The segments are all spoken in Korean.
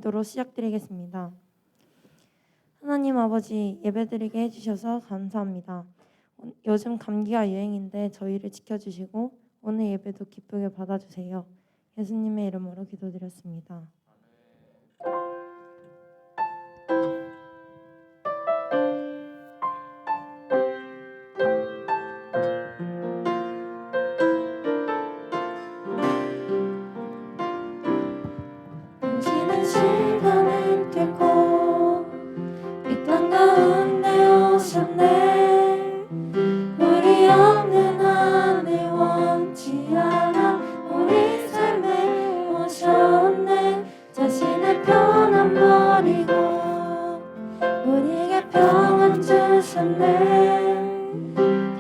기도로 시작드리겠습니다. 하나님 아버지, 예배드리게 해주셔서 감사합니다. 요즘 감기가 유행인데 저희를 지켜주시고 오늘 예배도 기쁘게 받아주세요. 예수님의 이름으로 기도드렸습니다. 당신은 시간을 뚫고 이 땅 가운데 오셨네. 우리 없는 안에 원치 않아 우리 삶에 오셨네. 자신의 편안 버리고 우리에게 평안 주셨네.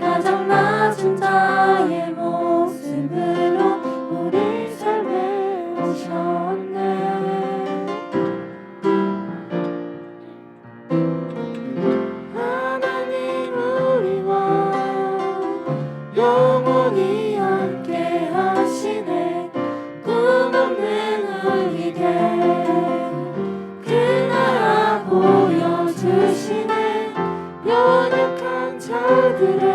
가장 낮은 자의 모습으로 우리 삶에 오셨네. 하나님 우리와 영원히 함께 하시네. 꿈없는 우리에게 그 나라 보여주시네. 연약한 자들의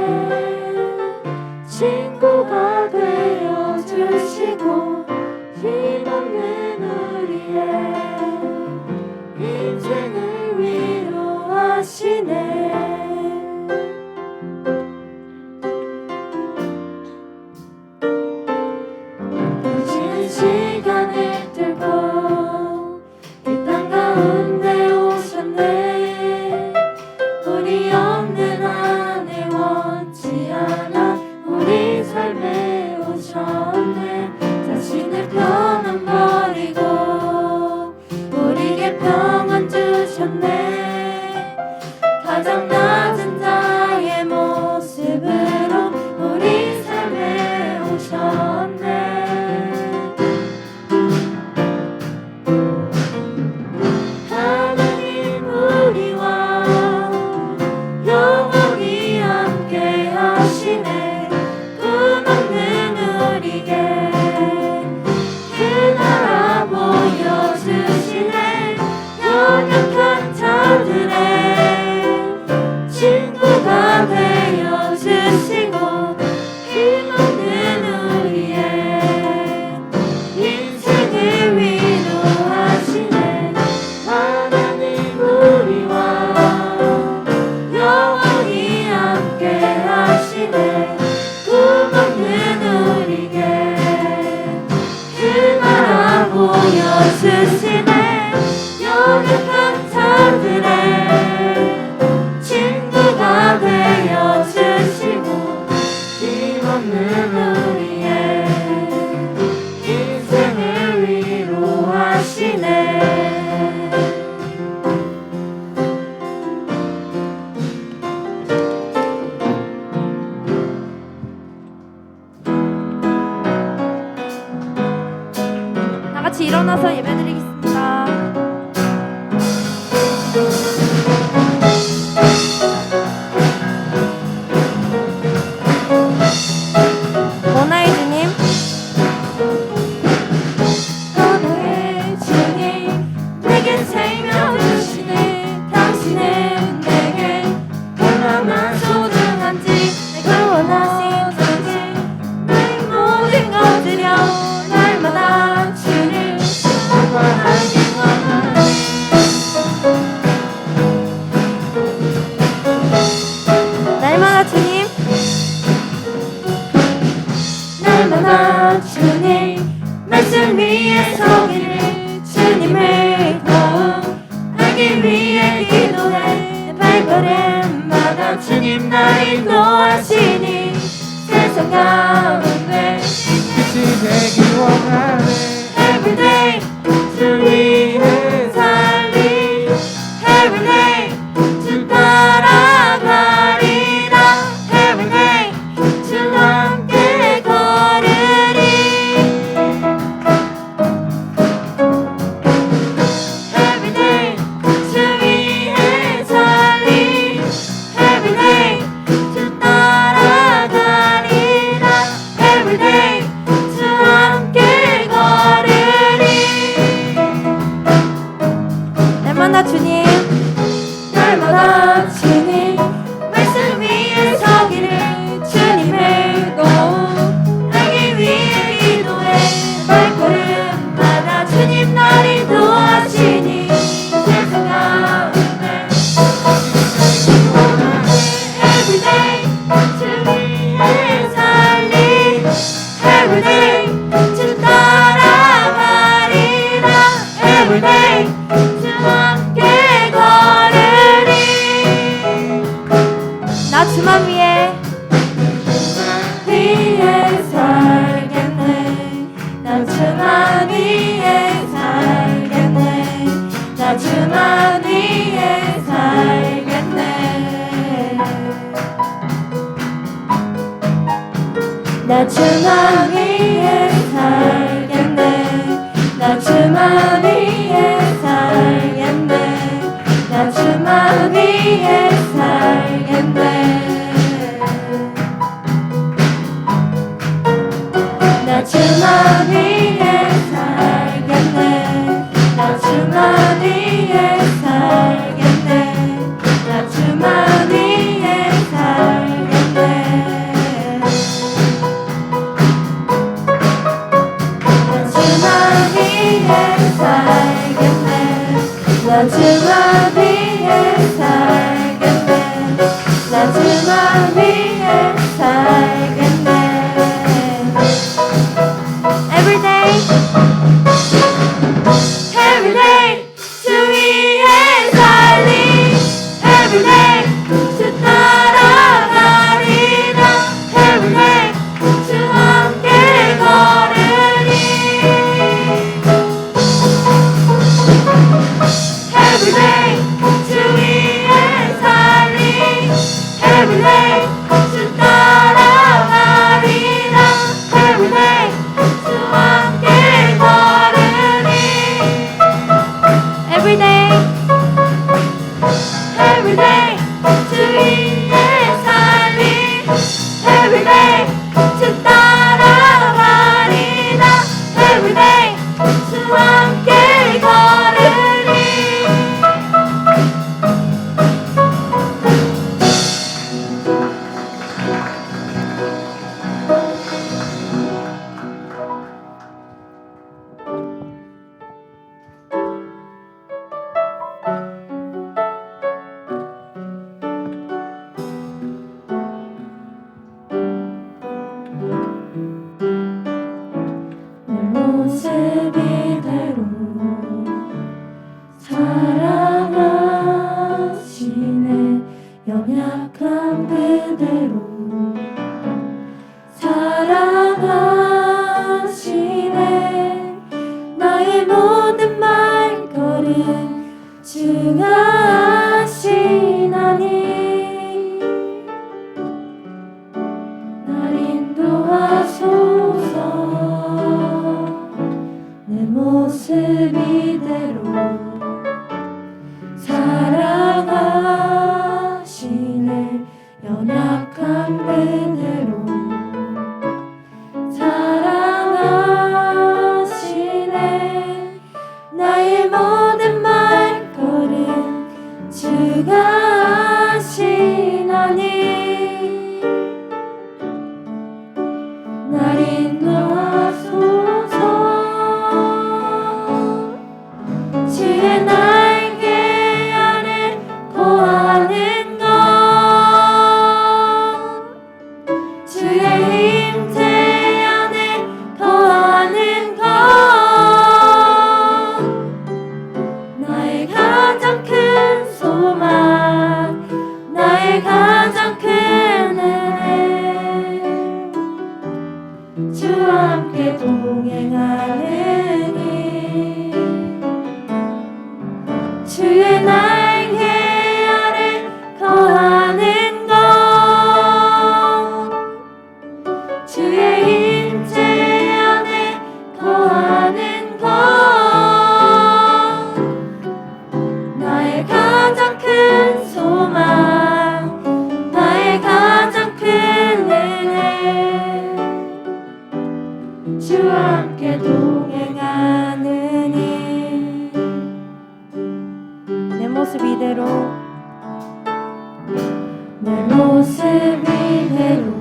친구가 되어주시고 힘없는 우리의 인생을 위로하시네. 당신은 시간을 뚫고 이 땅 가운데 오셨네. 우리 없는 안에 원치 않아 우리 삶에 오셨네. 자신의 편안 버리고 우리에게 평안 주셨네. 가장 낮은 자의 모습으로 우리 삶에 오셨네. 하나님 우리와 영원히 함께 하시네. 꿈없는 우리에게 그 나라 보여주시네. 연약한 자들의 친구가 되어주시고 힘없는 우리의 인생을 위로하시네. 하나님 우리와 영원히 함께 하시네. 꿈없는 우리에게 그 나라 보여주시네. 연약한 자들의 친구가 되어주시고 힘없는 우리의 인생을 위로하시네. 다 같이 일어나서 예배드리겠습니다. 원하의 주님, 원하의 주님, 내게 생명 주시네. 당신은 내게 얼마나 소중한지 내가 원하신 주님, 나의 모든 것들여 날마다 주를 원하긴 원하네. 날마다 주님, 날마다 주님 말씀 위에 서기를 주님을 더욱 알기 위해 기도해. 내 발걸음마다 주님 나를 인도하시니 세상 가운데 빛이 되길 원하네. Everyday 주 위해 살리. Everyday 주 따라가리라. Everyday 주와 함께 걸으리. Everyday 주 위해 살리. Everyday 주 따라가리라. Everyday 주와 함께 걸으리. 날마다 주님 날마다 주님 말씀 위에 서기를 주님을 꼭 알기 위해 기도해 발걸음마다 주님 날 인도하시니 세상 가운데 Everyday 주 위에 살리 Everyday 주 따라가리라 Everyday 주 함께 걸으리 나 주만 위해 살겠네 나 주만 위해 살겠네 나 주만 위해 살겠네 나 주만 위해 살겠네 나 주만 위해 살겠네 나 주만 위해 살겠네 나 주만 위해 살겠네 나 주만 위해 살겠네 나 주만 위해 살겠네 나 주만 위해 살겠네 나 주만 위해 살겠네 나 주만 위해 살겠네 Everyday Everyday 주 위에 살리 Everyday 주 따라가리라 Everyday 주 함께 걸으리 Everyday 주 위에 살리 Everyday 주 따라가리라 Everyday 주 함께 걸으리 Everyday Everyday 주 위에 살리 Everyday 주 따라가리라 Everyday 주 함께 걸으리 내 모습 이대로 사랑하시네 연약한 그대로 사랑하시네 나의 모든 말걸음 주가 하시나니 날 인도하소서 내 모습 이대로 사랑하시네 연약한 그대로 사랑하시네 나의 모든 말걸음 주가 하시나니 날 인도하소서 주의 날개 아래 거하는 것 주의 임재 안에 거하는 것 나의 가장 큰 소망 나의 가장 큰 은혜 주와 함께 동행하느니 주의 날개 아래 거하는 것 주의 임재 안에 거하는 것 나의 가장 큰 소망 나의 가장 큰 은혜 주와 함께 동행하느니 모습 이대로 내 모습 이대로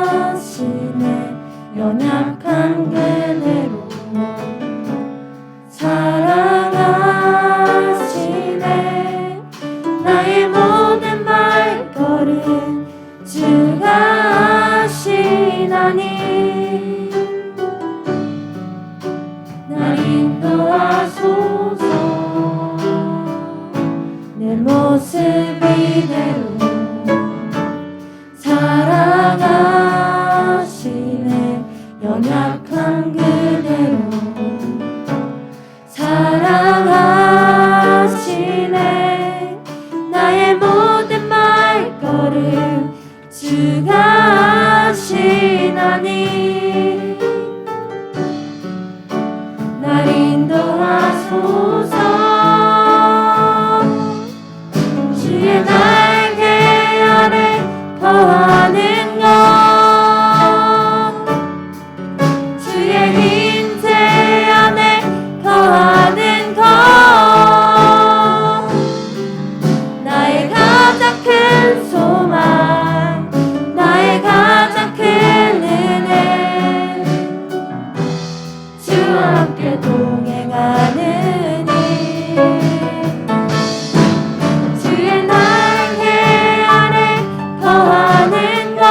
사랑하시네 연약한 그대로 사랑하시네 나의 모든 발걸음 주가 하시나니 날 인도하소서 내 모습 이대로 사랑하시네 연약한 그대로 사랑하시네 나의 모든 발걸음 주가 하시나니 날 인도하소서 주의 날개 아래 거하는 것 주의 임재 안에 거하는 것 나의 가장 큰 소망 나의 가장 큰 은혜 주와 함께 동행하느니 주의 날개 아래 거하는 것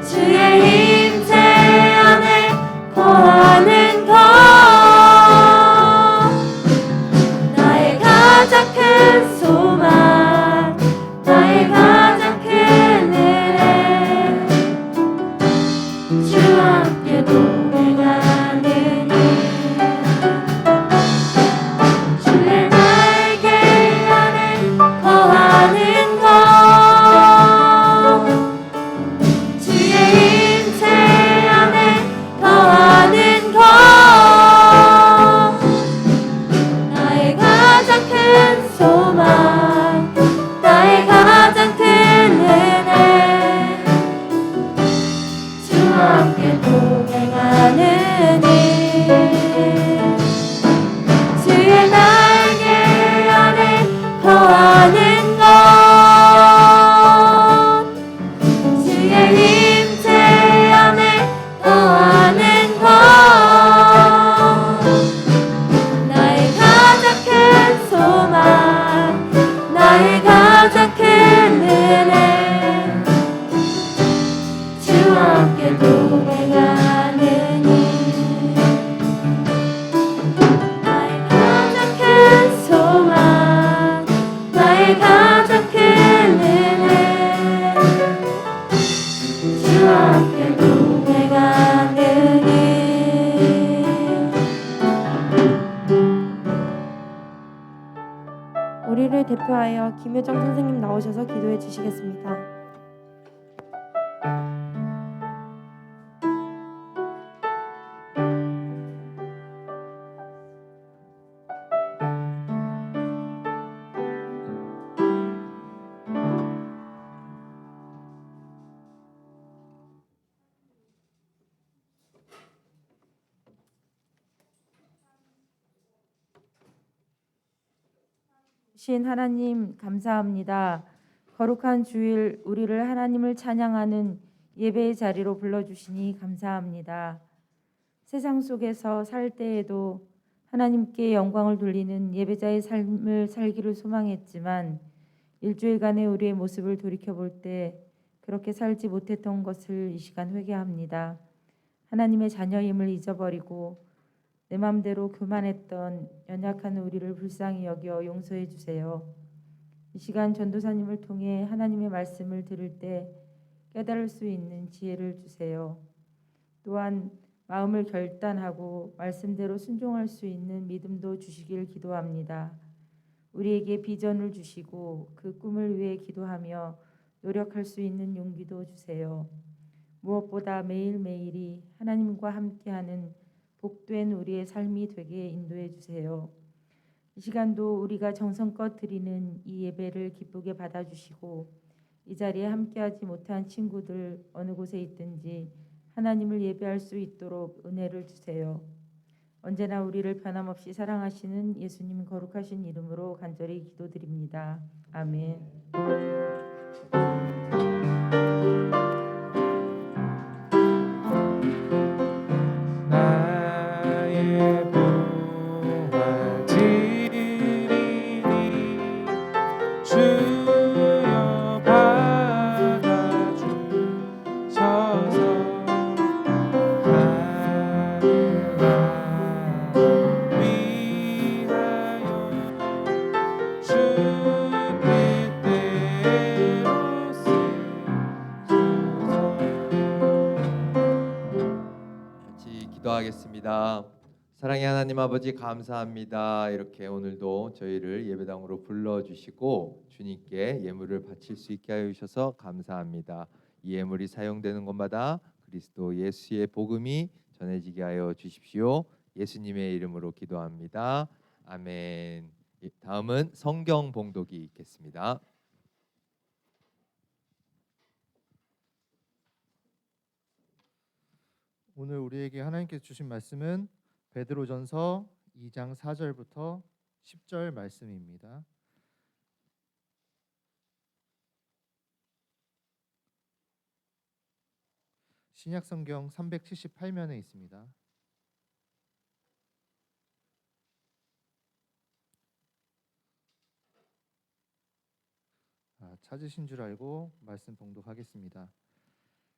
주의 임재 안에 거하는 것 나의 가장 큰 소망 나의 가장 큰 은혜 주와 함께 동행하느니 주의 날개 아래 거하는 것 주의 임재 안에 거하는 것 나의 가장 큰 소망 나의 가장 큰 은혜 주와 함께 동행하느니 주의 날개 아래 거하는 것 주의 임재 안에 거하는 것 나의 가장 큰 소망 나의 가장 큰 은혜 주와 함께 동행하느니 나의 가장 큰 소망 나의 가장 큰 은혜 주와 함께 동행하느니 우리를 대표하여 김효정 선생님 나오셔서 기도해 주시겠습니다. 신 하나님 감사합니다. 거룩한 주일 우리를 하나님을 찬양하는 예배의 자리로 불러주시니 감사합니다. 세상 속에서 살 때에도 하나님께 영광을 돌리는 예배자의 삶을 살기를 소망했지만 일주일간의 우리의 모습을 돌이켜볼 때 그렇게 살지 못했던 것을 이 시간 회개합니다. 하나님의 자녀임을 잊어버리고 내 맘대로 교만했던 연약한 우리를 불쌍히 여겨 용서해 주세요. 이 시간 전도사님을 통해 하나님의 말씀을 들을 때 깨달을 수 있는 지혜를 주세요. 또한 마음을 결단하고 말씀대로 순종할 수 있는 믿음도 주시길 기도합니다. 우리에게 비전을 주시고 그 꿈을 위해 기도하며 노력할 수 있는 용기도 주세요. 무엇보다 매일매일이 하나님과 함께하는 복된 우리의 삶이 되게 인도해 주세요. 이 시간도 우리가 정성껏 드리는 이 예배를 기쁘게 받아주시고 이 자리에 함께하지 못한 친구들 어느 곳에 있든지 하나님을 예배할 수 있도록 은혜를 주세요. 언제나 우리를 변함없이 사랑하시는 예수님 거룩하신 이름으로 간절히 기도드립니다. 아멘. 나의 부활 드리니 주여 받아주셔서 하늘 나를 위하여 주 뜻대로 쓰소서. 같이 기도하겠습니다. 사랑의 하나님 아버지 감사합니다. 이렇게 오늘도 저희를 예배당으로 불러주시고 주님께 예물을 바칠 수 있게 하여 주셔서 감사합니다. 이 예물이 사용되는 곳마다 그리스도 예수의 복음이 전해지게 하여 주십시오. 예수님의 이름으로 기도합니다. 아멘. 다음은 성경 봉독이 있겠습니다. 오늘 우리에게 하나님께서 주신 말씀은 베드로전서 2장 4절부터 10절 말씀입니다. 신약성경 378면에 있습니다. 찾으신 줄 알고 말씀 봉독하겠습니다.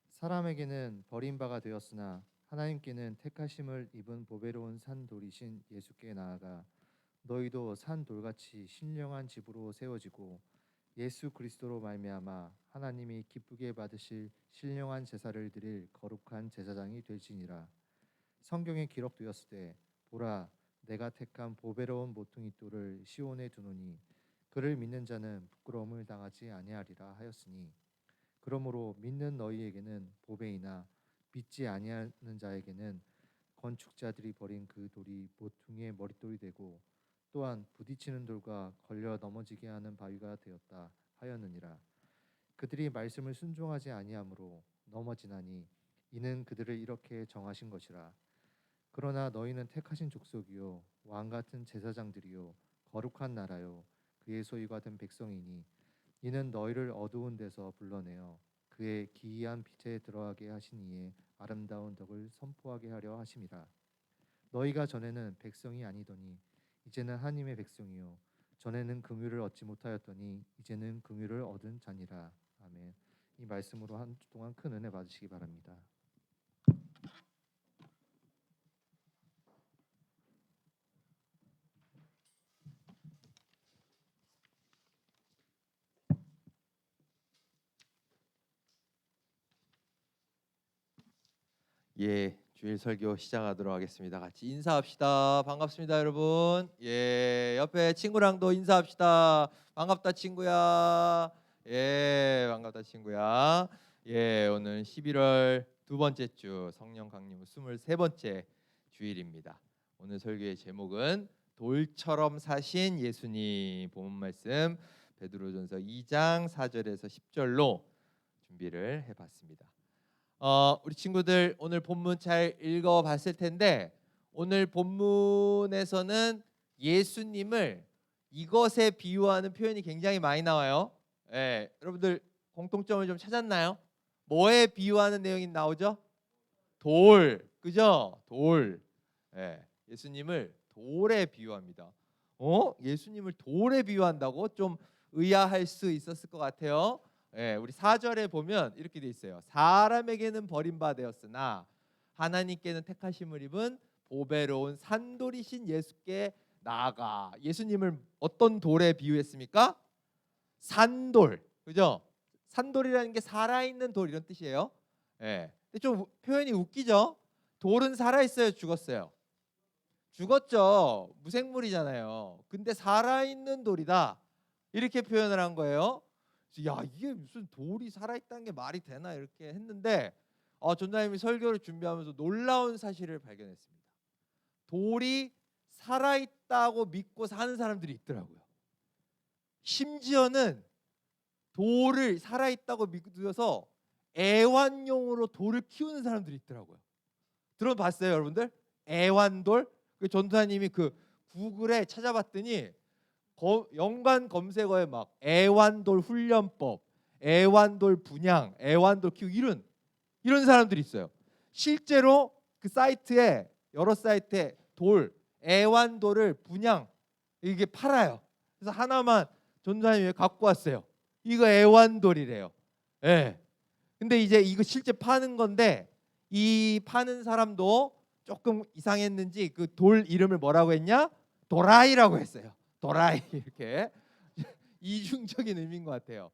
사람에게는 버림바가 되었으나 하나님께는 택하심을 입은 보배로운 산돌이신 예수께 나아가 너희도 산돌같이 신령한 집으로 세워지고 예수 그리스도로 말미암아 하나님이 기쁘게 받으실 신령한 제사를 드릴 거룩한 제사장이 될지니라. 성경에 기록되었으되 보라 내가 택한 보배로운 모퉁이 돌을 시온에 두노니 그를 믿는 자는 부끄러움을 당하지 아니하리라 하였으니 그러므로 믿는 너희에게는 보배이나 믿지 아니하는 자에게는 건축자들이 버린 그 돌이 모퉁이의 머릿돌이 되고 또한 부딪히는 돌과 걸려 넘어지게 하는 바위가 되었다 하였느니라. 그들이 말씀을 순종하지 아니하므로 넘어지나니 이는 그들을 이렇게 정하신 것이라. 그러나 너희는 택하신 족속이요 왕 같은 제사장들이요 거룩한 나라요 그의 소유가 된 백성이니 이는 너희를 어두운 데서 불러내어 그의 기이한 빛에 들어가게 하신 이의 아름다운 덕을 선포하게 하려 하심이라. 너희가 전에는 백성이 아니더니 이제는 하나님의 백성이요 전에는 긍휼을 얻지 못하였더니 이제는 긍휼을 얻은 자니라. 아멘. 이 말씀으로 한 주 동안 큰 은혜 받으시기 바랍니다. 예, 주일 설교 시작하도록 하겠습니다. 같이 인사합시다. 반갑습니다, 여러분. 예, 옆에 친구랑도 인사합시다. 반갑다, 친구야. 예, 반갑다, 친구야. 예, 오늘 11월 두 번째 주 성령 강림 23번째 주일입니다. 오늘 설교의 제목은 돌처럼 사신 예수님. 본문 말씀 베드로전서 2장 4절에서 10절로 준비를 해봤습니다. 우리 친구들 오늘 본문 잘 읽어봤을 텐데 오늘 본문에서는 예수님을 이것에 비유하는 표현이 굉장히 많이 나와요. 예, 여러분들 공통점을 좀 찾았나요? 뭐에 비유하는 내용이 나오죠? 돌, 그죠? 돌. 예, 예수님을 돌에 비유합니다. 예수님을 돌에 비유한다고? 좀 의아할 수 있었을 것 같아요. 예, 우리 4절에 보면 이렇게 돼 있어요. 사람에게는 버림받았으나 하나님께는 택하심을 입은 보배로운 산돌이신 예수께 나아가. 예수님을 어떤 돌에 비유했습니까? 산돌, 그죠? 산돌이라는 게 살아있는 돌 이런 뜻이에요. 예, 근데 좀 표현이 웃기죠? 돌은 살아있어요, 죽었어요? 죽었죠. 무생물이잖아요. 근데 살아있는 돌이다 이렇게 표현을 한 거예요. 야, 이게 무슨 돌이 살아있다는 게 말이 되나 이렇게 했는데 전도사님이 설교를 준비하면서 놀라운 사실을 발견했습니다. 돌이 살아있다고 믿고 사는 사람들이 있더라고요. 심지어는 돌을 살아있다고 믿어서 애완용으로 돌을 키우는 사람들이 있더라고요. 들어봤어요, 여러분들? 애완돌? 그 전도사님이 그 구글에 찾아봤더니 연관 검색어에 막 애완돌 훈련법, 애완돌 분양, 애완돌 키우기 이런 사람들이 있어요. 실제로 그 사이트에 여러 사이트에 애완돌을 분양 이게 팔아요. 그래서 하나만 전도사님이 갖고 왔어요. 이거 애완돌이래요. 예. 근데 이제 이거 실제 파는 건데 이 파는 사람도 조금 이상했는지 그 돌 이름을 뭐라고 했냐? 도라이라고 했어요. 도라이 이렇게 이중적인 의미인 것 같아요.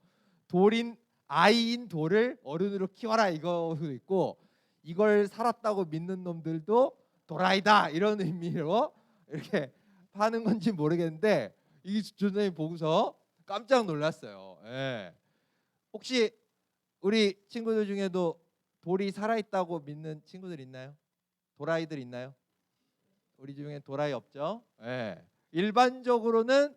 아이인 돌을 어른으로 키워라 이거도 있고 이걸 살았다고 믿는 놈들도 도라이다 이런 의미로 이렇게 파는 건지 모르겠는데 이 전도사님 보고서 깜짝 놀랐어요. 예. 혹시 우리 친구들 중에도 돌이 살아있다고 믿는 친구들 있나요? 도라이들 있나요? 우리 중에 도라이 없죠? 예. 일반적으로는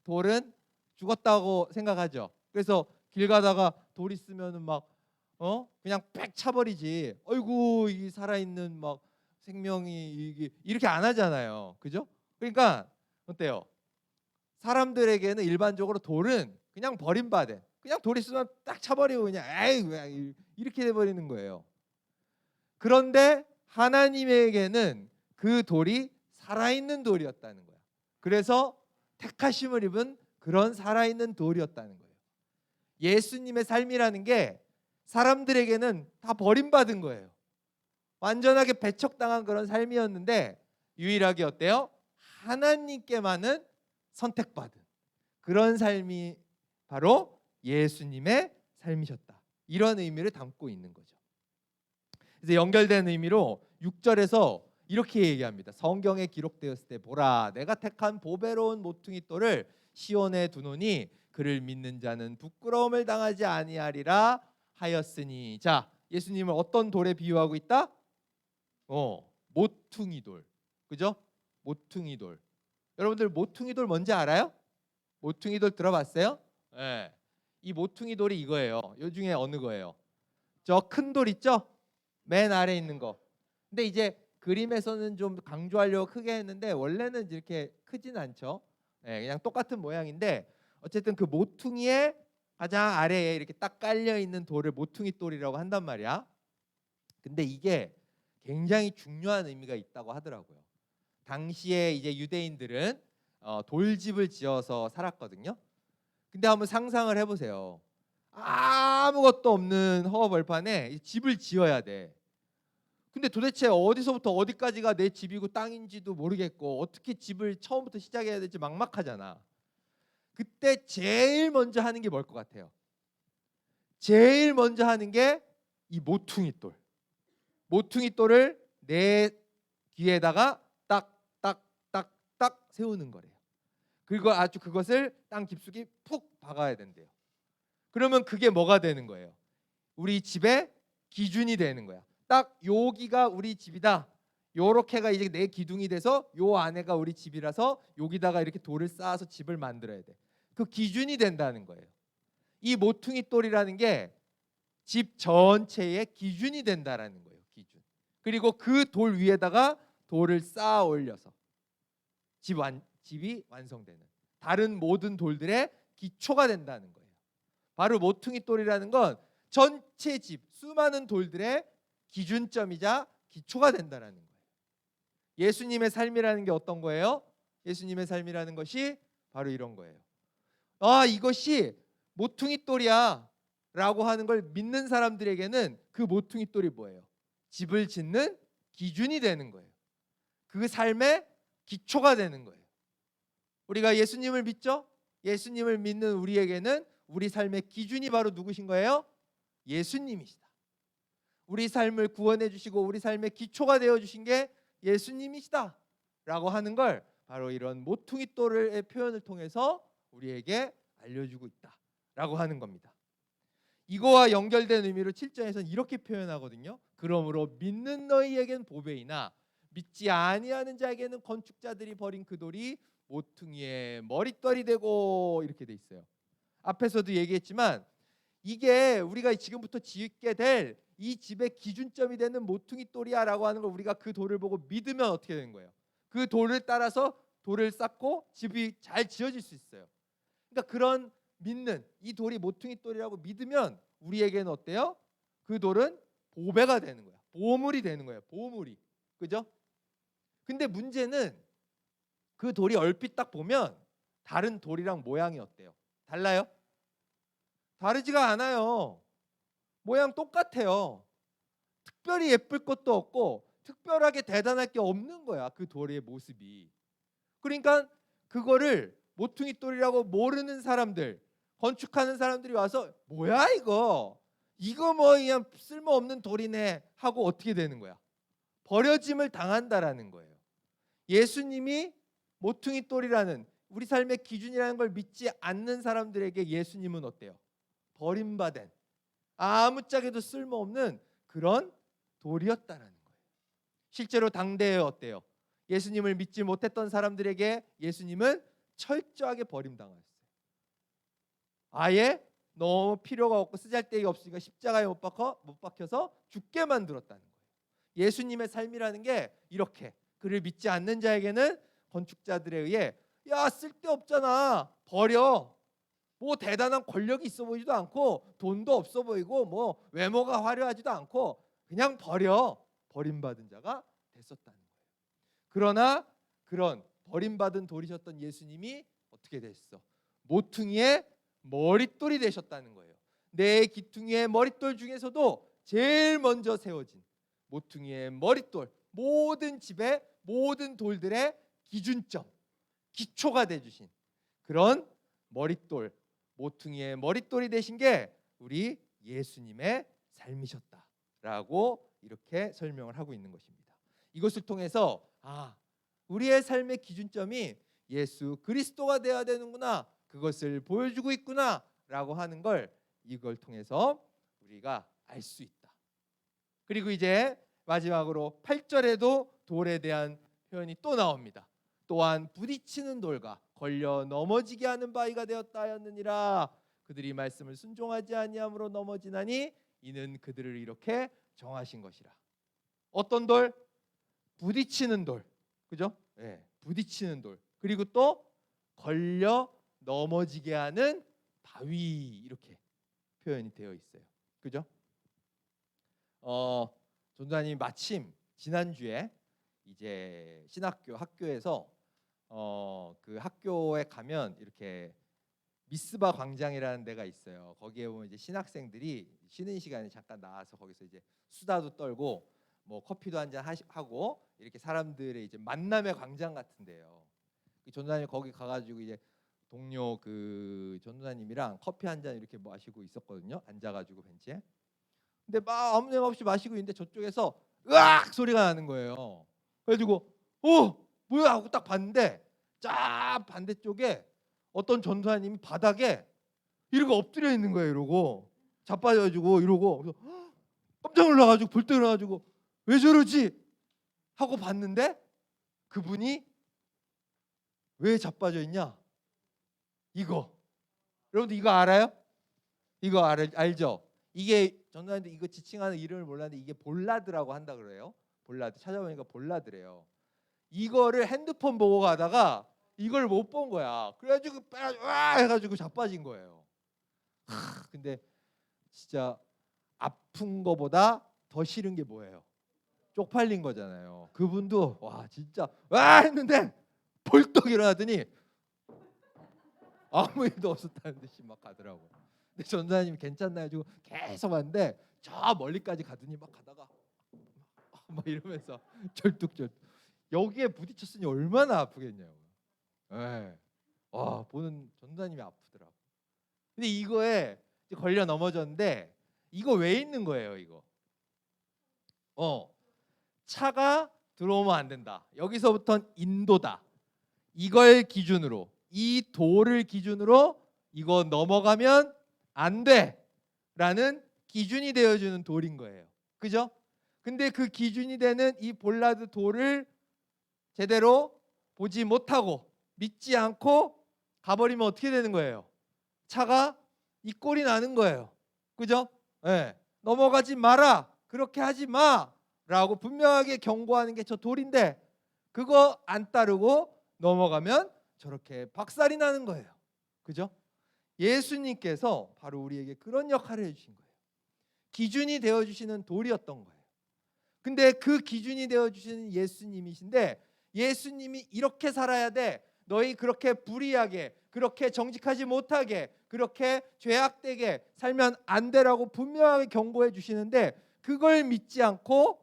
돌은 죽었다고 생각하죠. 그래서 길 가다가 돌 있으면은 막 그냥 빽 차버리지. 어이구 이 살아있는 막 생명이 이게 이렇게 안 하잖아요. 그죠? 그러니까 어때요? 사람들에게는 일반적으로 돌은 그냥 버림받은 그냥 돌 있으면 딱 차버리고 그냥 에이 왜 이렇게 돼버리는 거예요. 그런데 하나님에게는 그 돌이 살아있는 돌이었다는 거야. 그래서 택하심을 입은 그런 살아있는 돌이었다는 거예요. 예수님의 삶이라는 게 사람들에게는 다 버림받은 거예요. 완전하게 배척당한 그런 삶이었는데 유일하게 어때요? 하나님께만은 선택받은 그런 삶이 바로 예수님의 삶이셨다. 이런 의미를 담고 있는 거죠. 그래서 연결된 의미로 6절에서 이렇게 얘기합니다. 성경에 기록되었을 때 보라 내가 택한 보배로운 모퉁이 돌을 시온에 두노니 그를 믿는 자는 부끄러움을 당하지 아니하리라 하였으니. 자, 예수님을 어떤 돌에 비유하고 있다? 모퉁이 돌. 그죠? 모퉁이 돌. 여러분들 모퉁이 돌 뭔지 알아요? 모퉁이 돌 들어봤어요? 네. 이 모퉁이 돌이 이거예요. 요 중에 어느 거예요? 저 큰 돌 있죠? 맨 아래에 있는 거. 근데 이제 그림에서는 좀 강조하려고 크게 했는데 원래는 이렇게 크진 않죠. 네, 그냥 똑같은 모양인데 어쨌든 그 모퉁이의 가장 아래에 이렇게 딱 깔려 있는 돌을 모퉁이 돌이라고 한단 말이야. 근데 이게 굉장히 중요한 의미가 있다고 하더라고요. 당시에 이제 유대인들은 돌집을 지어서 살았거든요. 근데 한번 상상을 해보세요. 아무것도 없는 허허벌판에 집을 지어야 돼. 근데 도대체 어디서부터 어디까지가 내 집이고 땅인지도 모르겠고 어떻게 집을 처음부터 시작해야 될지 막막하잖아. 그때 제일 먼저 하는 게 뭘 것 같아요? 제일 먼저 하는 게 이 모퉁이 돌. 모퉁이 돌을 내 뒤에다가 딱 세우는 거래요. 그리고 아주 그것을 땅 깊숙이 푹 박아야 된대요. 그러면 그게 뭐가 되는 거예요? 우리 집의 기준이 되는 거야. 딱 여기가 우리 집이다. 요렇게가 이제 내 기둥이 돼서 요 안에가 우리 집이라서 여기다가 이렇게 돌을 쌓아서 집을 만들어야 돼. 그 기준이 된다는 거예요. 이 모퉁이 돌이라는 게 집 전체의 기준이 된다라는 거예요. 기준. 그리고 그 돌 위에다가 돌을 쌓아 올려서 집이 완성되는 다른 모든 돌들의 기초가 된다는 거예요. 바로 모퉁이 돌이라는 건 전체 집 수많은 돌들의 기준점이자 기초가 된다라는 거예요. 예수님의 삶이라는 게 어떤 거예요? 예수님의 삶이라는 것이 바로 이런 거예요. 이것이 모퉁이 돌이야 라고 하는 걸 믿는 사람들에게는 그 모퉁이 돌이 뭐예요? 집을 짓는 기준이 되는 거예요. 그 삶의 기초가 되는 거예요. 우리가 예수님을 믿죠? 예수님을 믿는 우리에게는 우리 삶의 기준이 바로 누구신 거예요? 예수님이시다. 우리 삶을 구원해 주시고 우리 삶의 기초가 되어 주신 게 예수님이시다 라고 하는 걸 바로 이런 모퉁이 돌의 표현을 통해서 우리에게 알려주고 있다 라고 하는 겁니다. 이거와 연결된 의미로 7절에서는 이렇게 표현하거든요. 그러므로 믿는 너희에겐 보배이나 믿지 아니하는 자에게는 건축자들이 버린 그 돌이 모퉁이의 머릿돌이 되고 이렇게 돼 있어요. 앞에서도 얘기했지만 이게 우리가 지금부터 짓게 될 이 집의 기준점이 되는 모퉁이 돌이야라고 하는 걸 우리가 그 돌을 보고 믿으면 어떻게 되는 거예요? 그 돌을 따라서 돌을 쌓고 집이 잘 지어질 수 있어요. 그러니까 그런 믿는 이 돌이 모퉁이 돌이라고 믿으면 우리에게는 어때요? 그 돌은 보배가 되는 거야. 보물이 되는 거예요. 보물이. 그죠? 근데 문제는 그 돌이 얼핏 딱 보면 다른 돌이랑 모양이 어때요? 달라요? 다르지가 않아요. 모양 똑같아요. 특별히 예쁠 것도 없고 특별하게 대단할 게 없는 거야. 그 돌의 모습이. 그러니까 그거를 모퉁이 돌이라고 모르는 사람들, 건축하는 사람들이 와서 뭐야 이거? 이거 뭐 그냥 쓸모없는 돌이네 하고 어떻게 되는 거야? 버려짐을 당한다라는 거예요. 예수님이 모퉁이 돌이라는 우리 삶의 기준이라는 걸 믿지 않는 사람들에게 예수님은 어때요? 버림받은 아무짝에도 쓸모없는 그런 돌이었다라는 거예요. 실제로 당대에 어때요? 예수님을 믿지 못했던 사람들에게 예수님은 철저하게 버림당하셨어요. 아예 너무 필요가 없고 쓰잘데기 없으니까 십자가에 못 박혀서 죽게 만들었다는 거예요. 예수님의 삶이라는 게 이렇게 그를 믿지 않는 자에게는 건축자들에 의해 야 쓸데없잖아 버려. 뭐 대단한 권력이 있어 보이지도 않고 돈도 없어 보이고 뭐 외모가 화려하지도 않고 그냥 버림받은 자가 됐었다는 거예요. 그러나 그런 버림받은 돌이셨던 예수님이 어떻게 됐어? 모퉁이의 머릿돌이 되셨다는 거예요. 내 기퉁이의 머릿돌 중에서도 제일 먼저 세워진 모퉁이의 머릿돌, 모든 집의 모든 돌들의 기준점, 기초가 되주신 그런 머릿돌, 모퉁이의 머릿돌이 되신 게 우리 예수님의 삶이셨다라고 이렇게 설명을 하고 있는 것입니다. 이것을 통해서 우리의 삶의 기준점이 예수 그리스도가 되어야 되는구나, 그것을 보여주고 있구나라고 하는 걸 이걸 통해서 우리가 알 수 있다. 그리고 이제 마지막으로 8절에도 돌에 대한 표현이 또 나옵니다. 또한 부딪히는 돌과 걸려 넘어지게 하는 바위가 되었다 하였느니라. 그들이 말씀을 순종하지 아니함으로 넘어지나니 이는 그들을 이렇게 정하신 것이라. 어떤 돌? 부딪히는 돌. 그죠? 네, 부딪히는 돌. 그리고 또 걸려 넘어지게 하는 바위, 이렇게 표현이 되어 있어요. 그죠? 전도사님이 마침 지난주에 이제 학교에서 그 학교에 가면 이렇게 미스바 광장이라는 데가 있어요. 거기에 보면 이제 신학생들이 쉬는 시간에 잠깐 나와서 거기서 이제 수다도 떨고 뭐 커피도 한잔 하고 이렇게 사람들의 이제 만남의 광장 같은데요. 전도사님 거기 가가지고 이제 동료 그 전도사님이랑 커피 한잔 이렇게 마시고 있었거든요. 앉아가지고 벤치에. 근데 막 아무 생각 없이 마시고 있는데 저쪽에서 으악 소리가 나는 거예요. 그래가지고 뭐야 하고 딱 봤는데 쫙 반대쪽에 어떤 전도사님이 바닥에 이러고 엎드려 있는 거예요. 이러고 자빠져가지고 이러고. 그래서 깜짝 놀라가지고 벌떡 일어나가지고 왜 저러지 하고 봤는데 그분이 왜 자빠져 있냐? 이거 여러분들 이거 알아요? 이거 알죠? 이게 전도사님들 이거 지칭하는 이름을 몰랐는데 이게 볼라드라고 한다 그래요. 볼라드 찾아보니까 볼라드래요. 이거를 핸드폰 보고 가다가 이걸 못 본 거야. 그래가지고 와 해가지고 자빠진 거예요. 근데 진짜 아픈 거보다 더 싫은 게 뭐예요? 쪽팔린 거잖아요. 그분도 와 진짜 와 했는데 벌떡 일어나더니 아무 일도 없었다는 듯이 막 가더라고. 근데 전도사님이 괜찮나 해가지고 계속 왔는데 저 멀리까지 가더니 막 가다가 막 이러면서 절뚝절뚝. 여기에 부딪혔으니 얼마나 아프겠냐고. 예. 와 보는 전도사님이 아프더라고. 근데 이거에 걸려 넘어졌는데 이거 왜 있는 거예요? 이거. 차가 들어오면 안 된다. 여기서부터는 인도다. 이걸 기준으로 이 돌을 기준으로 이거 넘어가면 안 돼라는 기준이 되어주는 돌인 거예요. 그죠? 근데 그 기준이 되는 이 볼라드 돌을 제대로 보지 못하고 믿지 않고 가버리면 어떻게 되는 거예요? 차가 이 꼴이 나는 거예요. 그죠? 예. 넘어가지 마라. 그렇게 하지 마라고 분명하게 경고하는 게 저 돌인데 그거 안 따르고 넘어가면 저렇게 박살이 나는 거예요. 그죠? 예수님께서 바로 우리에게 그런 역할을 해주신 거예요. 기준이 되어주시는 돌이었던 거예요. 근데 그 기준이 되어주시는 예수님이신데 예수님이 이렇게 살아야 돼. 너희 그렇게 불의하게, 그렇게 정직하지 못하게, 그렇게 죄악되게 살면 안 되라고 분명하게 경고해 주시는데 그걸 믿지 않고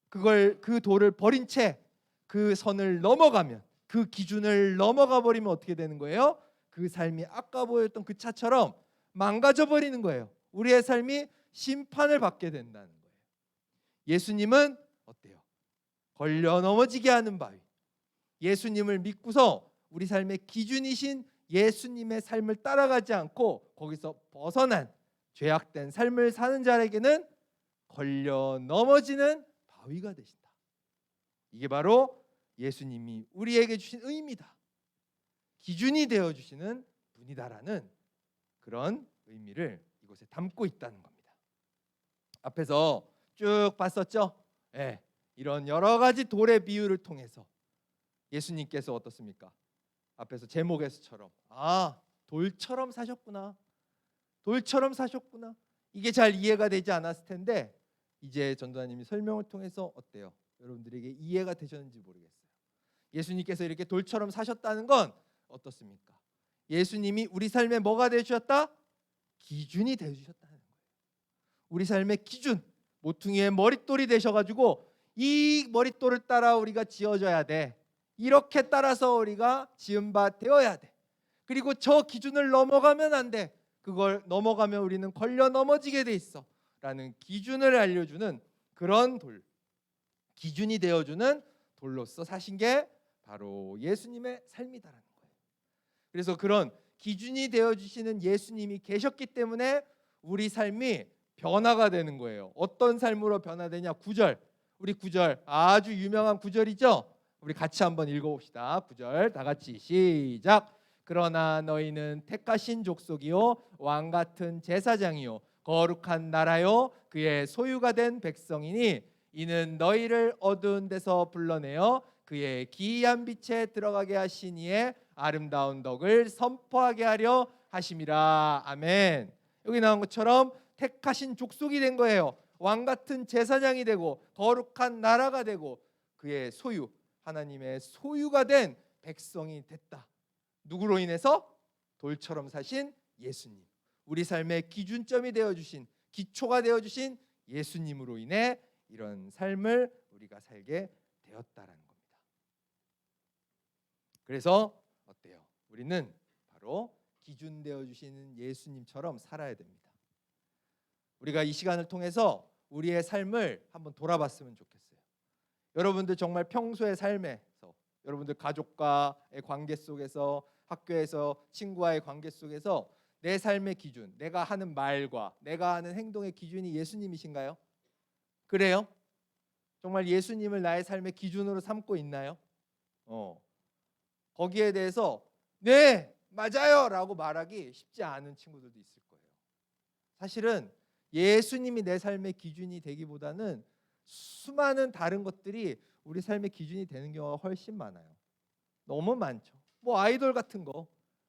그 돌을 버린 채 그 선을 넘어가면, 그 기준을 넘어가 버리면 어떻게 되는 거예요? 그 삶이 아까 보였던 그 차처럼 망가져 버리는 거예요. 우리의 삶이 심판을 받게 된다는 거예요. 예수님은 어때요? 걸려 넘어지게 하는 바위. 예수님을 믿고서 우리 삶의 기준이신 예수님의 삶을 따라가지 않고 거기서 벗어난 죄악된 삶을 사는 자에게는 걸려 넘어지는 바위가 되신다. 이게 바로 예수님이 우리에게 주신 의미다. 기준이 되어 주시는 분이다라는 그런 의미를 이곳에 담고 있다는 겁니다. 앞에서 쭉 봤었죠? 네, 이런 여러 가지 돌의 비유를 통해서 예수님께서 어떻습니까? 앞에서 제목에서처럼 돌처럼 사셨구나. 돌처럼 사셨구나. 이게 잘 이해가 되지 않았을 텐데 이제 전도사님이 설명을 통해서 어때요? 여러분들에게 이해가 되셨는지 모르겠어요. 예수님께서 이렇게 돌처럼 사셨다는 건 어떻습니까? 예수님이 우리 삶에 뭐가 되주셨다? 기준이 되주셨다는 거예요. 우리 삶의 기준, 모퉁이의 머릿돌이 되셔가지고 이 머릿돌을 따라 우리가 지어져야 돼. 이렇게 따라서 우리가 지은 바 되어야 돼. 그리고 저 기준을 넘어가면 안 돼. 그걸 넘어가면 우리는 걸려 넘어지게 돼 있어 라는 기준을 알려주는 그런 돌, 기준이 되어주는 돌로서 사신 게 바로 예수님의 삶이다라는 거예요. 그래서 그런 기준이 되어주시는 예수님이 계셨기 때문에 우리 삶이 변화가 되는 거예요. 어떤 삶으로 변화되냐? 9절, 우리 9절 아주 유명한 9절이죠. 우리 같이 한번 읽어봅시다. 9절 다 같이 시작. 그러나 너희는 택하신 족속이요 왕같은 제사장이요 거룩한 나라요 그의 소유가 된 백성이니 이는 너희를 어두운 데서 불러내어 그의 기이한 빛에 들어가게 하신 이의 아름다운 덕을 선포하게 하려 하심이라. 아멘. 여기 나온 것처럼 택하신 족속이 된 거예요. 왕같은 제사장이 되고 거룩한 나라가 되고 그의 소유, 하나님의 소유가 된 백성이 됐다. 누구로 인해서? 돌처럼 사신 예수님, 우리 삶의 기준점이 되어주신, 기초가 되어주신 예수님으로 인해 이런 삶을 우리가 살게 되었다라는 겁니다. 그래서 어때요? 우리는 바로 기준 되어주시는 예수님처럼 살아야 됩니다. 우리가 이 시간을 통해서 우리의 삶을 한번 돌아봤으면 좋겠어요. 여러분들 정말 평소의 삶에서, 여러분들 가족과의 관계 속에서, 학교에서 친구와의 관계 속에서 내 삶의 기준, 내가 하는 말과 내가 하는 행동의 기준이 예수님이신가요? 그래요? 정말 예수님을 나의 삶의 기준으로 삼고 있나요? 거기에 대해서 네, 맞아요 라고 말하기 쉽지 않은 친구들도 있을 거예요. 사실은 예수님이 내 삶의 기준이 되기보다는 수많은 다른 것들이 우리 삶의 기준이 되는 경우가 훨씬 많아요. 너무 많죠. 뭐 아이돌 같은 거,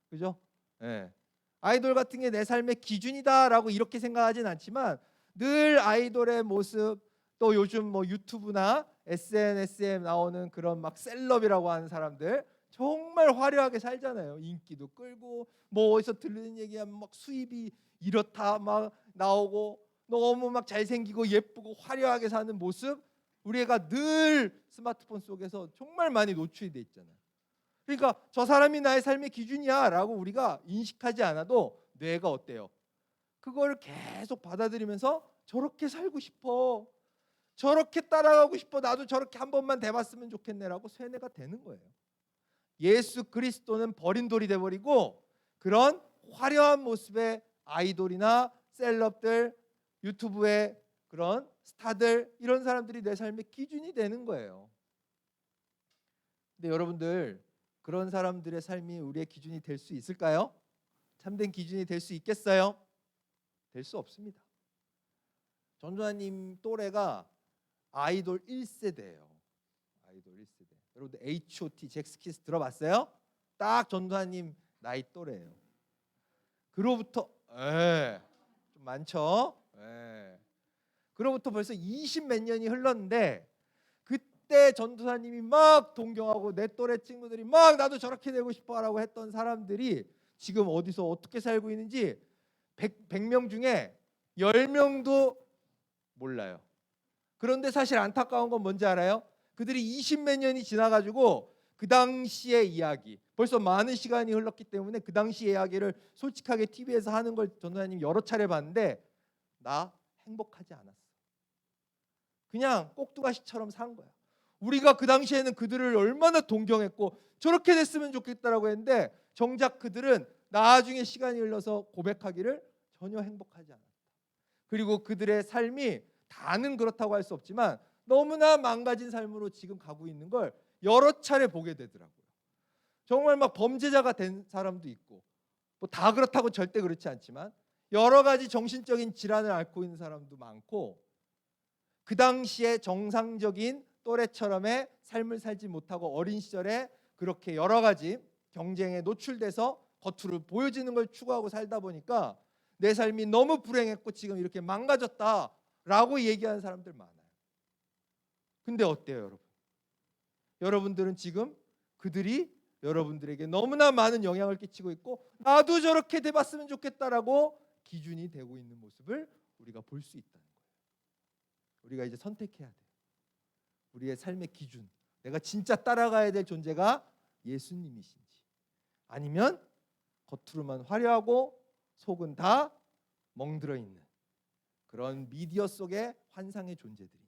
그죠? 네. 아이돌 같은 게 내 삶의 기준이다라고 이렇게 생각하진 않지만 늘 아이돌의 모습, 또 요즘 뭐 유튜브나 SNS에 나오는 그런 막 셀럽이라고 하는 사람들 정말 화려하게 살잖아요. 인기도 끌고 뭐 어디서 들리는 얘기하면 막 수입이 이렇다 막 나오고 너무 막 잘생기고 예쁘고 화려하게 사는 모습, 우리가 늘 스마트폰 속에서 정말 많이 노출이 돼 있잖아요. 그러니까 저 사람이 나의 삶의 기준이야 라고 우리가 인식하지 않아도 뇌가 어때요? 그걸 계속 받아들이면서 저렇게 살고 싶어, 저렇게 따라가고 싶어, 나도 저렇게 한 번만 돼봤으면 좋겠네라고 세뇌가 되는 거예요. 예수 그리스도는 버린 돌이 돼버리고 그런 화려한 모습의 아이돌이나 셀럽들, 유튜브의 그런 스타들, 이런 사람들이 내 삶의 기준이 되는 거예요. 근데 여러분들, 그런 사람들의 삶이 우리의 기준이 될 수 있을까요? 참된 기준이 될 수 있겠어요? 될 수 없습니다. 전도사님 또래가 아이돌 1세대예요. 아이돌 1세대. 여러분들 H.O.T. 잭스키스 들어봤어요? 딱 전도사님 나이 또래예요. 그로부터 좀 많죠? 그로부터 벌써 20 몇 년이 흘렀는데 그때 전도사님이 막 동경하고 내 또래 친구들이 막 나도 저렇게 되고 싶어라고 했던 사람들이 지금 어디서 어떻게 살고 있는지 100명 중에 10명도 몰라요. 그런데 사실 안타까운 건 뭔지 알아요? 그들이 20 몇 년이 지나가지고 그 당시의 이야기, 벌써 많은 시간이 흘렀기 때문에 그 당시의 이야기를 솔직하게 TV에서 하는 걸 전도사님 여러 차례 봤는데 나 행복하지 않았어. 그냥 꼭두가시처럼 산 거야. 우리가 그 당시에는 그들을 얼마나 동경했고 저렇게 됐으면 좋겠다라고 했는데 정작 그들은 나중에 시간이 흘러서 고백하기를 전혀 행복하지 않았다. 그리고 그들의 삶이 다는 그렇다고 할 수 없지만 너무나 망가진 삶으로 지금 가고 있는 걸 여러 차례 보게 되더라고요. 정말 막 범죄자가 된 사람도 있고 뭐 다 그렇다고 절대 그렇지 않지만 여러 가지 정신적인 질환을 앓고 있는 사람도 많고 그 당시에 정상적인 또래처럼의 삶을 살지 못하고 어린 시절에 그렇게 여러 가지 경쟁에 노출돼서 겉으로 보여지는 걸 추구하고 살다 보니까 내 삶이 너무 불행했고 지금 이렇게 망가졌다라고 얘기하는 사람들 많아요. 근데 어때요, 여러분? 여러분들은 지금 그들이 여러분들에게 너무나 많은 영향을 끼치고 있고 나도 저렇게 돼봤으면 좋겠다라고 기준이 되고 있는 모습을 우리가 볼 수 있다는 거예요. 우리가 이제 선택해야 돼요. 우리의 삶의 기준, 내가 진짜 따라가야 될 존재가 예수님이신지 아니면 겉으로만 화려하고 속은 다 멍들어 있는 그런 미디어 속의 환상의 존재들인지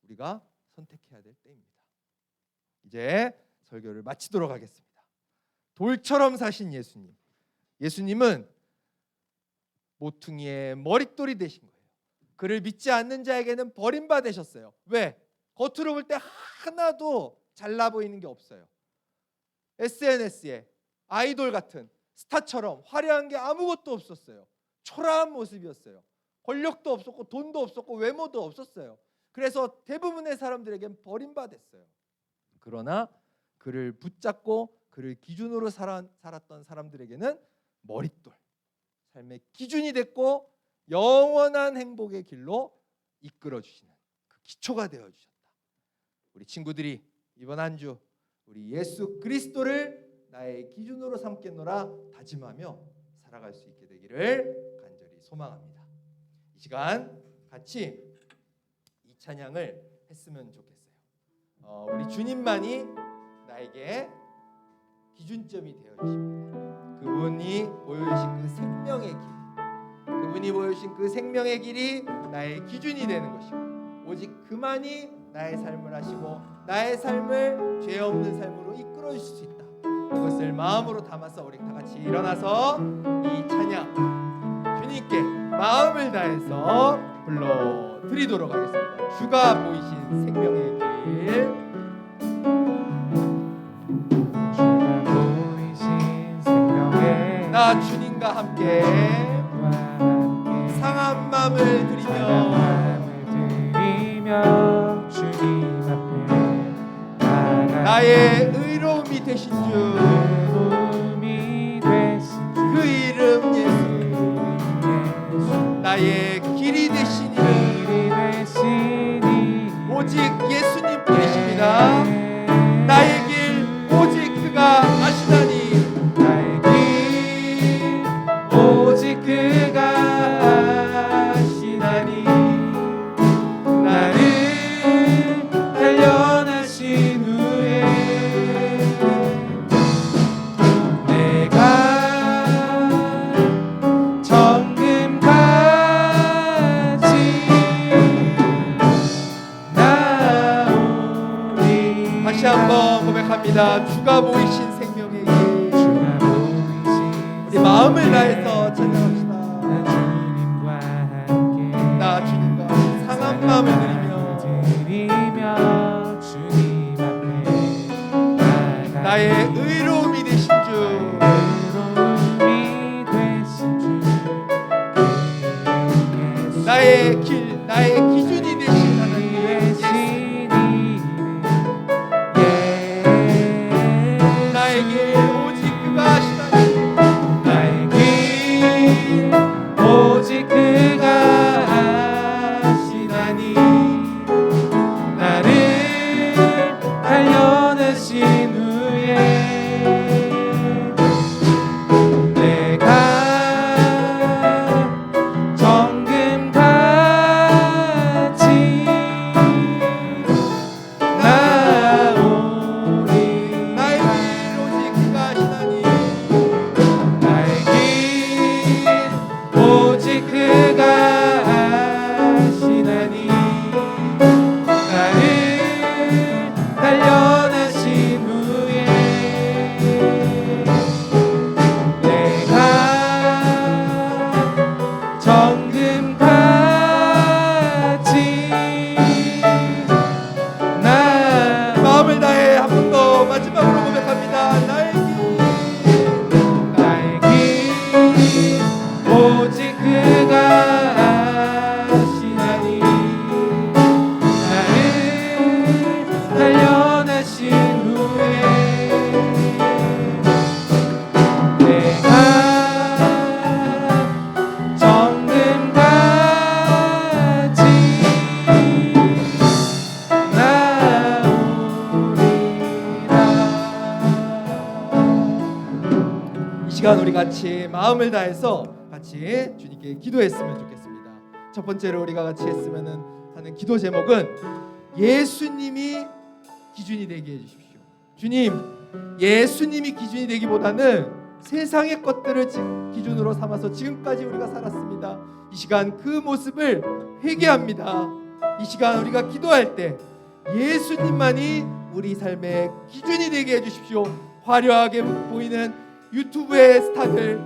우리가 선택해야 될 때입니다. 이제 설교를 마치도록 하겠습니다. 돌처럼 사신 예수님. 예수님은 모퉁이의 머릿돌이 되신 거예요. 그를 믿지 않는 자에게는 버림받으셨어요. 왜? 겉으로 볼 때 하나도 잘나 보이는 게 없어요. SNS에 아이돌 같은 스타처럼 화려한 게 아무것도 없었어요. 초라한 모습이었어요. 권력도 없었고 돈도 없었고 외모도 없었어요. 그래서 대부분의 사람들에겐 버림받았어요. 그러나 그를 붙잡고 그를 기준으로 살았던 사람들에게는 머릿돌, 삶의 기준이 됐고 영원한 행복의 길로 이끌어 주시는 그 기초가 되어 주셨다. 우리 친구들이 이번 한 주 우리 예수 그리스도를 나의 기준으로 삼겠노라 다짐하며 살아갈 수 있게 되기를 간절히 소망합니다. 이 시간 같이 이 찬양을 했으면 좋겠어요. 우리 주님만이 나에게 기준점이 되어 주십니다. 그분이 보여주신 그 생명의 길, 그분이 보여주신 그 생명의 길이 나의 기준이 되는 것이고 오직 그만이 나의 삶을 하시고 나의 삶을 죄 없는 삶으로 이끌어 주실 수 있다. 이것을 마음으로 담아서 우리 다 같이 일어나서 이 찬양 주님께 마음을 다해서 불러드리도록 하겠습니다. 주가 보이신 생명의 길. 주가 보이신 생명의 나 주님과 함께 길과 함께 상한 마음을 드리며 마음을 드리며 주님 앞에 나아가 나의 의로움이 되신 주 의로움이 되신 주 그 이름 예수 예수 나의 길이 되신 이름 길이 되시니 오직 예수님 뿐이십니다. 나의 길 오직 그가 아시다니 나의 길 오직 그가 아시나니 나를 단련하신 후에 내가 정금같이 나오리. 다시 한번 고백합니다. 주가 보이신 생명의 길. 주가 보이신 우리 마음을 다해서 찬양합시다. 주님과 함께 나 주님과 상한 마음을 드리며 드리며 주님 앞에 나아가 나의 의로움이 되신 주 의로움이 되신 주 단련하신 후에 내가 정금같이 나 마음을 다해 한 번 더 마지막으로 고백합니다. 나의 길 오직 그가 아시나니 나를 단련하신 후에 내가 정금같이 이 시간 우리 같이 마음을 다해서 같이 주님께 기도했으면 좋겠습니다. 첫 번째로 우리가 같이 했으면 하는 기도 제목은 예수님이 기준이 되게 해주십시오. 주님, 예수님이 기준이 되기보다는 세상의 것들을 기준으로 삼아서 지금까지 우리가 살았습니다. 이 시간 그 모습을 회개합니다. 이 시간 우리가 기도할 때 예수님만이 우리 삶의 기준이 되게 해주십시오. 화려하게 보이는 유튜브의 스타들,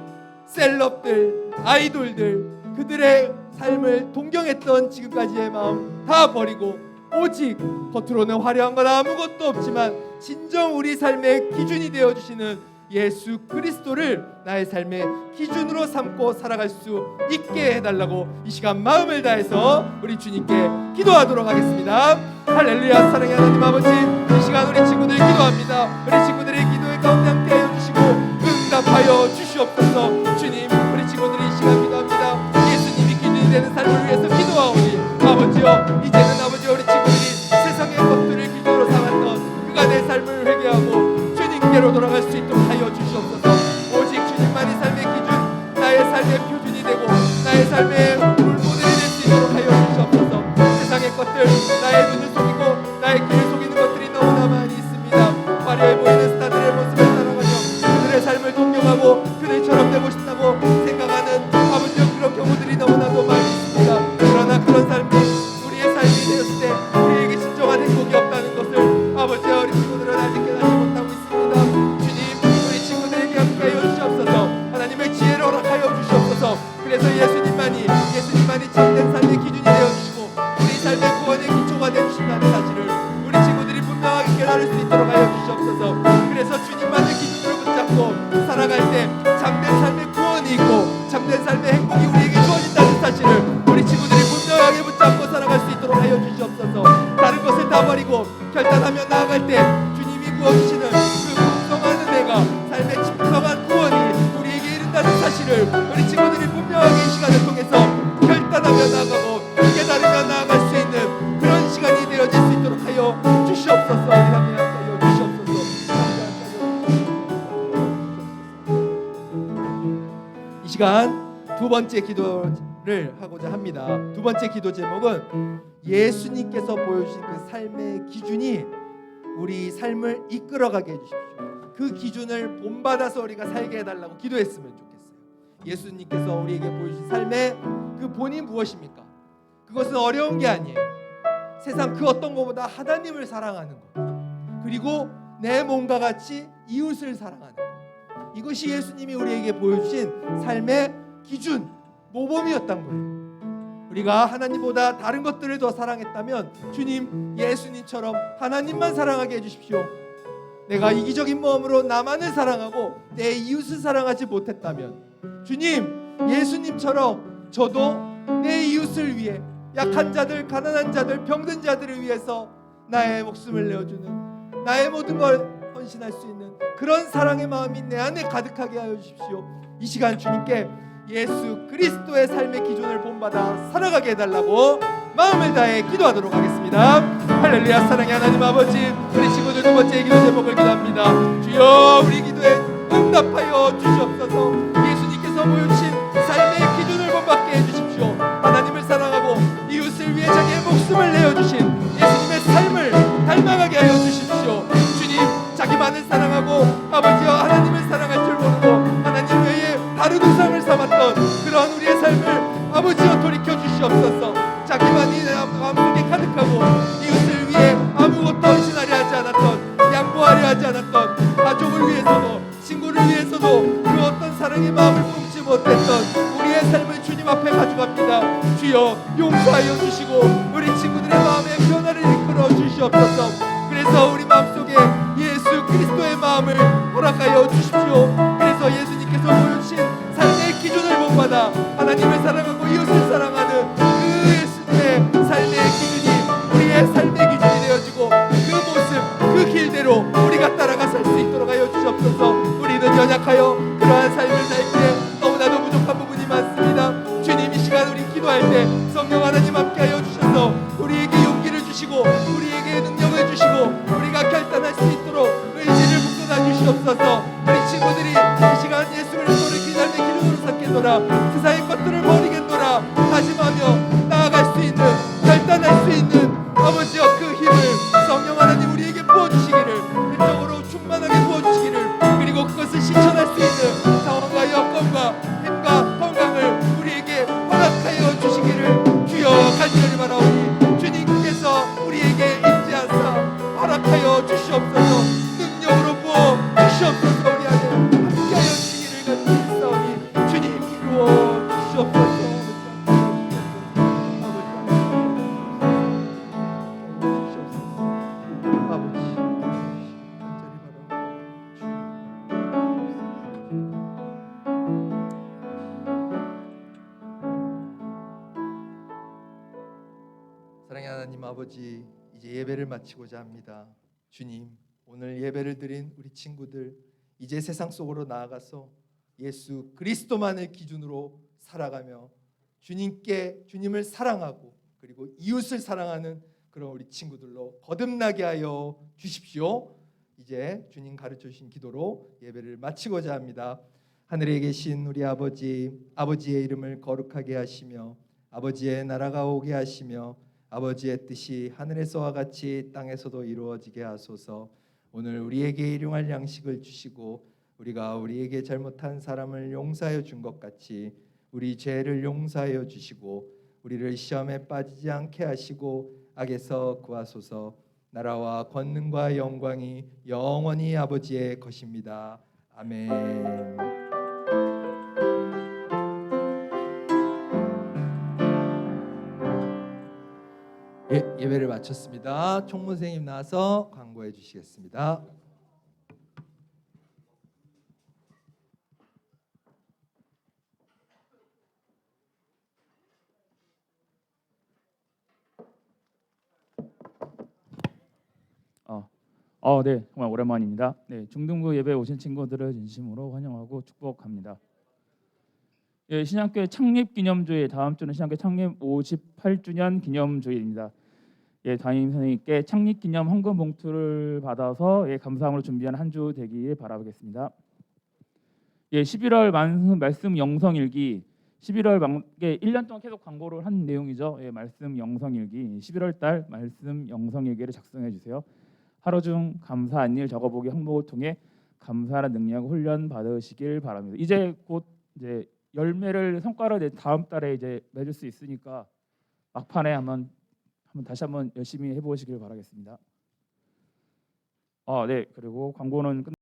셀럽들, 아이돌들, 그들의 삶을 동경했던 지금까지의 마음 다 버리고 오직 겉으로는 화려한 건 아무것도 없지만 진정 우리 삶의 기준이 되어주시는 예수 그리스도를 나의 삶의 기준으로 삼고 살아갈 수 있게 해달라고 이 시간 마음을 다해서 우리 주님께 기도하도록 하겠습니다. 할렐루야. 사랑의 하나님 아버지, 이 시간 우리 친구들 기도합니다. 우리 친구들의 기도의 가운데 함께 하여 주시고 응답하여 주시옵소서. 주님, 우리 친구들이 이 시간 기도합니다. 예수님이 기준이 되는 삶을 위해서 기도하오니 아버지여, 이제는 아버지여 우리 친구들이 세상의 것들을 기준으로 삼았던 그간의 삶을 회개하고 주님께로 돌아갈 수 있도록 하여 주시옵소서. 오직 주님만이 삶의 기준, 나의 삶의 표준이 되고 나의 삶의 롤모델이 될 수 있도록 하여 주시옵소서. 세상의 것들, 나의 눈을 속이고 나의 귀를 속이는 것들이 너무나 많이 있습니다. 화려해 보이는 스타들의 모습을 따라가며 그들의 삶을 동경하고 그들처럼 되고 싶다고 생각하는 아버지여 그런 경우들이 너무나도 많이 있습니다. 그러나 그런 삶이 우리의 삶이 되었을 때 우리에게 진정한 행복이 없다는 것을 아버지여 우리 친구들은 아직 깨닫지 못하고 있습니다. 주님, 우리 친구들에게 함께 하여 주시옵소서. 하나님의 지혜를 허락하여 주시옵소서. 그래서 예수님만이 참된 삶의 기준이 되어주시고 우리 삶의 구원의 기초가 되어주신다는 사실을 우리 친구들이 분명하게 깨달을 수 있도록 하여 주시옵소서. 그래서 주님만의 기준을 붙잡고 살아갈 때 참된 삶의 구원이 있고 참된 삶의 행복이 우리에게 주어진다는 사실을 우리 친구들이 분명하게 붙잡고 살아갈 수 있도록 하여 주시옵소서. 다른 것을 다 버리고 결단하며 나아갈 때 주님이 부어주시는 그 풍성한 은혜가 삶의 풍성한 구원이 우리에게 이른다는 사실을 우리 친구들이 분명하게 이 시간을 통해서 결단하며 나아가고 깨달으며 나아갈 수 있는 그런 시간이 되어질 수 있도록 하여 주시옵소서. 우리 함께 하여 주시옵소서. 이 시간 두 번째 기도를 하고자 합니다. 두 번째 기도 제목은 예수님께서 보여주신 그 삶의 기준이 우리 삶을 이끌어가게 해주십시오. 그 기준을 본받아서 우리가 살게 해달라고 기도했으면 좋겠어요. 예수님께서 우리에게 보여주신 삶의 그 본이 무엇입니까? 그것은 어려운 게 아니에요. 세상 그 어떤 것보다 하나님을 사랑하는 것, 그리고 내 몸과 같이 이웃을 사랑하는 것, 이것이 예수님이 우리에게 보여주신 삶의 기준, 모범이었던 거예요. 우리가 하나님보다 다른 것들을 더 사랑했다면 주님, 예수님처럼 하나님만 사랑하게 해주십시오. 내가 이기적인 마음으로 나만을 사랑하고 내 이웃을 사랑하지 못했다면 주님, 예수님처럼 저도 내 이웃을 위해 약한 자들, 가난한 자들, 병든 자들을 위해서 나의 목숨을 내어주는, 나의 모든 걸 헌신할 수 있는 그런 사랑의 마음이 내 안에 가득하게 하여 주십시오. 이 시간 주님께 예수 그리스도의 삶의 기준을 본받아 살아가게 해달라고 마음을 다해 기도하도록 하겠습니다. 할렐루야. 사랑의 하나님 아버지, 우리 친구들 두 번째 기도 제목을 기도합니다. 주여, 우리 기도에 응답하여 주시옵소서. 예수님께서 보여주신 삶의 기준을 본받게 해주십시오. 하나님을 사랑하고 이웃을 위해 자기의 목숨을 내어주신 예수님의 삶을 닮아가게 하여 주십시오. 주님, 자기만을 사랑하고 아버지와 하나님을 사랑할 줄 모르고 하나님 외에 다른 우상을 삼았던 그런 우리의 삶을 아버지여 돌이켜 주시옵소서. 자기만이 내 마음속에 가득하고 이웃을 위해 아무것도 헌신하려 하지 않았던 주시고 우리 친구들의 마음에 변화를 이끌어 주시옵소서. 그래서 우리 마음속에 예수 그리스도의 마음을 허락하여 주십시오. 그래서 예수님께서 보여주신 삶의 기준을 본받아 하나님을 사랑하고 이웃을 사랑하는 그 예수님의 삶의 기준이 우리의 삶의 기준이 되어지고 그 모습 그 길대로 우리가 따라가 살 수 있도록 하여 주시옵소서. 우리는 연약하여 그러한 삶을 살 때 너무나도 부족한 부분이 많습니다. 주님, 이 시간 우리 기도할 때 성령 하나님 함께하여 주셔서 우리에게 용기를 주시고 우리에게 능력을 주시고 우리가 결단할 수 있도록 의지를 북돋아 주시옵소서. 우리 친구들이 이 시간 예수 그리스도를 기념의 기준으로 삼겠노라. 세상의 것들을 버리겠노라 다짐하며 나아갈 수 있는, 결단할 수 있는 아버지여 그 힘을 성령 하나님 우리에게 부어주시기를, 일적으로 충만하게 부어주시기를, 그리고 그것을 실천할 수 있는 상황과 여건과 힘과 건강을 우리에게 허락하여 주시기를 주여 간절히 바라오니 주님께서 우리에게 임재하사 허락하여 주시옵소서. 능력으로 부어 주시옵소서. 우리 안에 함께하여 주시기를 간절히 사오니 주님 이루어 주시옵소서. 사랑의 하나님 아버지, 이제 예배를 마치고자 합니다. 주님, 오늘 예배를 드린 우리 친구들 이제 세상 속으로 나아가서 예수 그리스도만을 기준으로 살아가며 주님을 사랑하고 그리고 이웃을 사랑하는 그런 우리 친구들로 거듭나게 하여 주십시오. 이제 주님 가르쳐 주신 기도로 예배를 마치고자 합니다. 하늘에 계신 우리 아버지, 아버지의 이름을 거룩하게 하시며 아버지의 나라가 오게 하시며 아버지의 뜻이 하늘에서와 같이 땅에서도 이루어지게 하소서. 오늘 우리에게 일용할 양식을 주시고 우리가 우리에게 잘못한 사람을 용서하여 준 것 같이 우리 죄를 용서하여 주시고 우리를 시험에 빠지지 않게 하시고 악에서 구하소서. 나라와 권능과 영광이 영원히 아버지의 것입니다. 아멘. 예배를 마쳤습니다. 총무생님 나와서 광고해 주시겠습니다. 네, 정말 오랜만입니다. 네, 중등부 예배에 오신 친구들을 진심으로 환영하고 축복합니다. 예, 신약교회 창립기념주일, 다음 주는 신약교회 창립 58주년 기념주일입니다. 예, 담임 선생님께 창립기념 헌금 봉투를 받아서 감사함으로 준비한 한 주 되길 바라보겠습니다. 예, 11월 말씀 영성일기, 11월 1년 동안 계속 광고를 한 내용이죠. 예, 말씀 영성일기, 11월 달 말씀 영성일기를 작성해 주세요. 하루 중 감사한 일 적어보기 항목을 통해 감사하는 능력 훈련 받으시길 바랍니다. 이제 곧 이제 열매를 성과를 다음 달에 이제 맺을 수 있으니까 막판에 다시 한번 열심히 해보시길 바라겠습니다. 네, 그리고 광고는 끝.